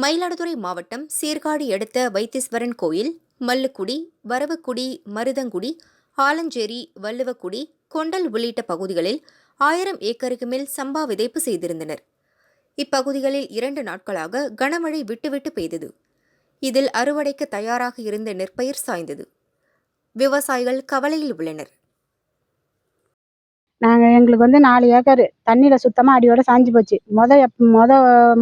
மயிலாடுதுறை மாவட்டம் சீர்காழி அடுத்த வைத்தீஸ்வரன் கோயில், மல்லுக்குடி, வரவுக்குடி, மருதங்குடி, ஆலஞ்சேரி, வள்ளுவக்குடி, கொண்டல் உள்ளிட்ட பகுதிகளில் 1000 ஏக்கருக்கு மேல் சம்பா விதைப்பு செய்திருந்தனர். இப்பகுதிகளில் 2 நாட்களாக கனமழை விட்டுவிட்டு பெய்தது. இதில் அறுவடைக்கு தயாராக இருந்த நெற்பயிர் சாய்ந்தது. விவசாயிகள் கவலையில் உள்ளனர். எங்களுக்கு 4 ஏக்கர் தண்ணியில் சுத்தமாக அடியோட சாஞ்சு போச்சு. மொத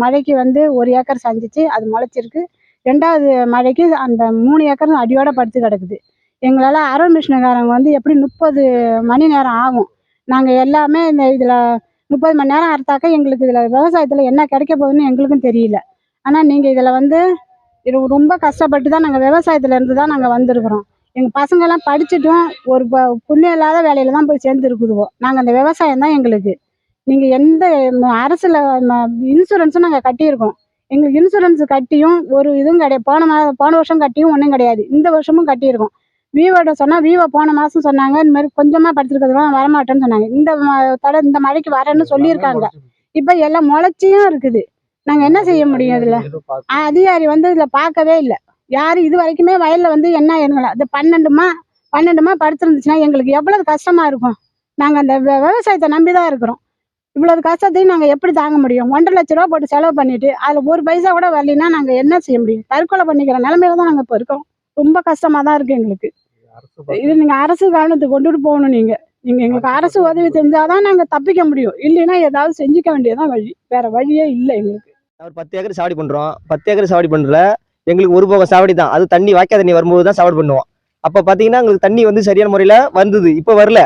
மழைக்கு 1 ஏக்கர் சாஞ்சிச்சு, அது முளைச்சிருக்கு. 2வது மழைக்கு அந்த 3 ஏக்கரும் அடியோட படுத்து கிடக்குது. எங்களால் அரை மிஷினுக்காரங்க எப்படி 30 மணி நேரம் ஆகும். நாங்கள் எல்லாமே இதில் 30 மணி நேரம் அறுத்தாக்க எங்களுக்கு இதில் விவசாயத்தில் என்ன கிடைக்க போகுதுன்னு எங்களுக்கும் தெரியல. ஆனால் நீங்கள் இதில் இது ரொம்ப கஷ்டப்பட்டு தான் நாங்கள் விவசாயத்துலேருந்து தான் நாங்கள் வந்திருக்கிறோம். எங்கள் பசங்கள்லாம் படிச்சுட்டும் ஒரு புண்ணியம் இல்லாத வேலையில் தான் போய் சேர்ந்துருக்குதுவோ. நாங்கள் அந்த விவசாயம் தான் எங்களுக்கு. நீங்கள் எந்த அரசில் இன்சூரன்ஸும் நாங்கள் கட்டியிருக்கோம். எங்களுக்கு இன்சூரன்ஸ் கட்டியும் ஒரு இதுவும் கிடையாது. போன வருஷம் கட்டியும் ஒன்றும் கிடையாது. இந்த வருஷமும் கட்டியிருக்கோம். வீவோட சொன்னால் வீவோ போன மாதம் சொன்னாங்க, இந்த மாதிரி கொஞ்சமாக படிச்சிருக்கிறதுலாம் வரமாட்டேன்னு சொன்னாங்க. இந்த மழைக்கு வரேன்னு சொல்லியிருக்காங்க. இப்போ எல்லாம் முளைச்சியும் இருக்குது. நாங்கள் என்ன செய்ய முடியும்? இதில் அதிகாரி இதில் பார்க்கவே இல்லை. யாரும் இது வரைக்குமே வயலில் என்ன எங்களை அது 12மா படுத்துருந்துச்சுன்னா எங்களுக்கு எவ்வளவு கஷ்டமாக இருக்கும். நாங்கள் அந்த விவசாயத்தை நம்பி தான் இருக்கிறோம். இவ்வளவு கஷ்டத்தையும் நாங்கள் எப்படி தாங்க முடியும்? 1,50,000 ரூபா போட்டு செலவு பண்ணிட்டு அதில் ஒரு பைசா கூட வரலைன்னா நாங்கள் என்ன செய்ய முடியும்? தற்கொலை பண்ணிக்கிற நிலைமையில தான் நாங்கள் இப்போ இருக்கோம். ரொம்ப கஷ்டமாக தான் இருக்குது எங்களுக்கு. இது நீங்கள் அரசு கவனத்துக்கு கொண்டுட்டு போகணும். நீங்கள் எங்களுக்கு அரசு உதவி செஞ்சாதான் நாங்கள் தப்பிக்க முடியும். இல்லைன்னா ஏதாவது செஞ்சுக்க வேண்டியதான் வழி. வேற வழியே இல்லை எங்களுக்கு. ஒரு 10 ஏக்கர் சாவடி பண்ணுறோம். 10 ஏக்கர் சாவடி பண்ணுற எங்களுக்கு ஒரு போகம் சாவடி தான். அது தண்ணி வாய்க்காத தண்ணி வரும்போது தான் சாவடி பண்ணுவோம். அப்போ பார்த்தீங்கன்னா எங்களுக்கு தண்ணி சரியான முறையில் வந்தது. இப்போ வரல.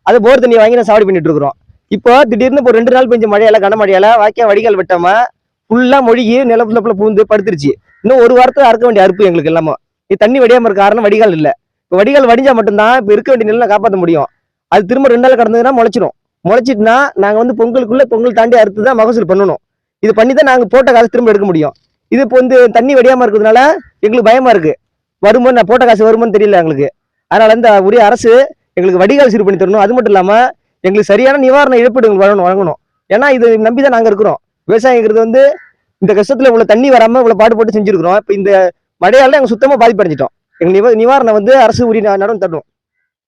அது போர் தண்ணி வாங்கி நான் சாவடி பண்ணிட்டு இருக்கிறோம். இப்போ திடீர்னு இப்போ 2 நாள் பெஞ்ச மழையால கனமழையால வாய்க்கா வடிகால் வெட்டாம ஃபுல்லாக மொழிகி நிலப்புல பூந்து படுத்துருச்சு. இன்னும் ஒரு வாரத்தில் அறுக்க வேண்டிய அறுப்பு எங்களுக்கு எல்லாமே. இது தண்ணி வடியாமல் இருக்க காரணம் வடிகால் இல்லை. இப்போ வடிகால் வடிஞ்சா மட்டும்தான் இப்போ இருக்க வேண்டிய நிலம் காப்பாற்ற முடியும். அது திரும்ப 2 நாள் கடந்ததுன்னா முளைச்சிடும். முளைச்சிட்டுனா நாங்கள் பொங்கல் தாண்டி அறுத்து தான் மகசூல் பண்ணணும். இது பண்ணி தான் நாங்கள் போட்ட காசு திரும்ப எடுக்க முடியும். இது இப்போ தண்ணி வடியாமல் இருக்கிறதுனால எங்களுக்கு பயமா இருக்கு. வரும்போது நான் போட்ட காசு வருமானு தெரியல எங்களுக்கு. அதனால இந்த உரிய அரசு எங்களுக்கு வடிகால் சீர் பண்ணி தரணும். அது மட்டும் இல்லாமல் எங்களுக்கு சரியான நிவாரண இழப்பீடு வழங்கணும். ஏன்னா இது நம்பி தான் நாங்கள் இருக்கிறோம். விவசாயிங்கிறது இந்த கஷ்டத்தில் இவ்வளோ தண்ணி வராமல் இவ்வளோ பாடுபட்டு செஞ்சுருக்கிறோம். இப்போ இந்த மழையால எங்கள் சுத்தமாக பாதிப்படைஞ்சிட்டோம். எங்களுக்கு நிவாரணம் அரசு உரிய நடந்து தரணும்.